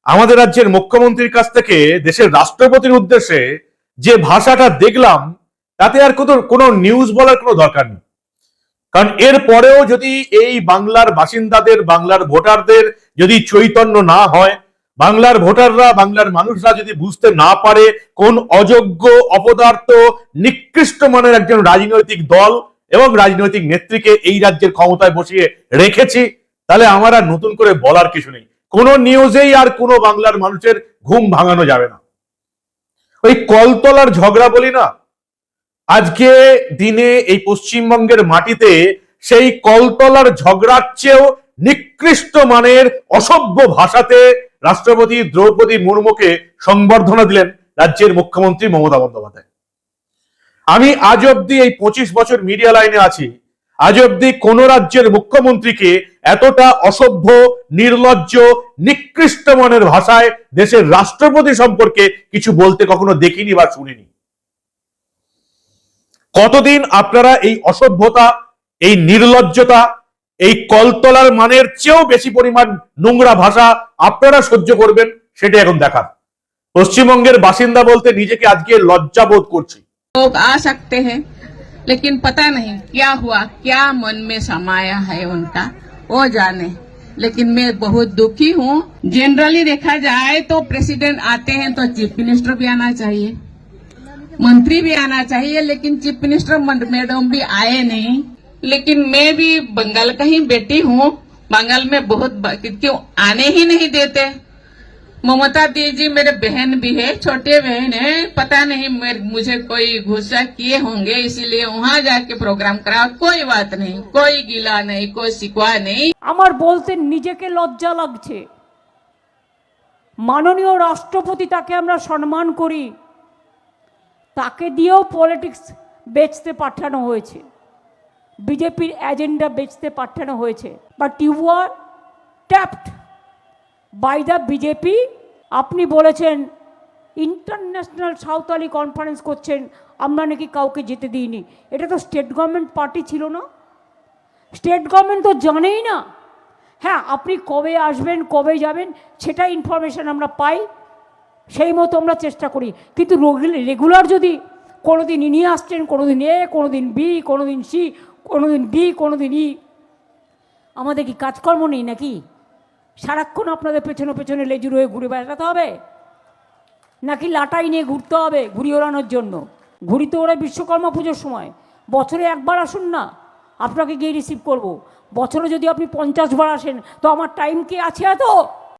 আমাদের রাজ্যের মুখ্যমন্ত্রীর কাছ থেকে দেশের রাষ্ট্রপতির উদ্দেশ্যে যে ভাষাটা দেখলাম, তাতে আর কোনো নিউজ বলার কোনো দরকার নেই। কারণ এর পরেও যদি এই বাংলার বাসিন্দাদের, বাংলার ভোটারদের যদি চৈতন্য না হয়, বাংলার ভোটাররা, বাংলার মানুষরা যদি বুঝতে না পারে কোন অযোগ্য, অপদার্থ, নিকৃষ্ট মানের একজন রাজনৈতিক দল এবং রাজনৈতিক নেত্রীকে এই রাজ্যের ক্ষমতায় বসিয়ে রেখেছি, তাহলে আমার আর নতুন করে বলার কিছু নেই। কোন নিউজেই আর কোনো বাংলার মানুষের ঘুম ভাঙানো যাবে না। ওই কলতলার ঝগড়া বলি না, আজকে দিনে এই পশ্চিমবঙ্গের মাটিতে সেই কলতলার ঝগড়ার চেয়েও নিকৃষ্ট মানের অসভ্য ভাষাতে রাষ্ট্রপতি দ্রৌপদী মুর্মুকে সংবর্ধনা দিলেন রাজ্যের মুখ্যমন্ত্রী মমতা বন্দ্যোপাধ্যায়। আমি আজ অব্দি এই 25 বছর মিডিয়া লাইনে আছি, আজ অব্দি কোন রাজ্যের মুখ্যমন্ত্রীকে এতটা অসভ্য, নির্লজ্জ, নিকৃষ্ট মানের ভাষায় দেশের রাষ্ট্রপতি সম্পর্কে কিছু বলতে কখনো দেখিনি বা শুনিনি। কতদিন আপনারা এই অসভ্যতা, এই নির্লজ্জতা, এই কলতলার মানের চেয়েও বেশি পরিমাণ নোংরা ভাষা আপনারা সহ্য করবেন, সেটা এখন দেখার। পশ্চিমবঙ্গের বাসিন্দা বলতে নিজেকে আজকে লজ্জা বোধ করছি। लोग आ सकते हैं, लेकिन पता नहीं क्या हुआ, क्या मन में समाया है उनका, वो जाने। लेकिन मैं बहुत दुखी हूँ। जनरली देखा जाए तो प्रेसिडेंट आते हैं तो चीफ मिनिस्टर भी आना चाहिए, मंत्री भी आना चाहिए, लेकिन चीफ मिनिस्टर मैडम भी आए नहीं। लेकिन मैं भी बंगाल का ही बेटी हूँ, बंगाल में बहुत क्यों आने ही नहीं देते। ममता दीदी मेरे बहन भी है, छोटे बहन है, पता नहीं मुझे कोई गुस्सा किए होंगे, इसीलिए वहाँ जाके प्रोग्राम करा। कोई बात नहीं, कोई गिला नहीं, कोई शिकवा नहीं। আমার বলতে নিজেকে লজ্জা লাগছে। মাননীয় রাষ্ট্রপতি, তাকে আমরা সম্মান করি, তাকে দিয়েও পলিটিক্স বেচতে পাঠানো হয়েছে, বিজেপির এজেন্ডা বেচতে পাঠানো হয়েছে। But you are tapped by the BJP. আপনি বলেছেন ইন্টারন্যাশনাল সাঁওতালি কনফারেন্স করছেন, আমরা নাকি কাউকে যেতে দিইনি। এটা তো স্টেট গভর্নমেন্ট পার্টি ছিল না, স্টেট গভর্নমেন্ট তো জানেই না। হ্যাঁ, আপনি কবে আসবেন, কবে যাবেন, সেটা ইনফরমেশান আমরা পাই, সেই মতো আমরা চেষ্টা করি। কিন্তু রেগুলার যদি কোনো দিন নিয়ে আসছেন, কোনো দিন এ, কোনো দিন বি, কোনো দিন সি, কোনো দিন ডি, কোনো দিন ই, আমাদের কি কাজকর্ম নেই নাকি? সারাক্ষণ আপনাদের পেছনে পেছনে লেজুর হয়ে ঘুরে বেড়াতে হবে নাকি লাটাই নিয়ে ঘুরতে হবে ঘুড়ি ওড়ানোর জন্য? ঘুড়ি তো ওরা বিশ্বকর্মা পুজোর সময়, বছরে একবার আসুন না, আপনাকে গিয়ে রিসিভ করব। বছরে যদি আপনি 50 বার আসেন তো আমার টাইম কি আছে এত?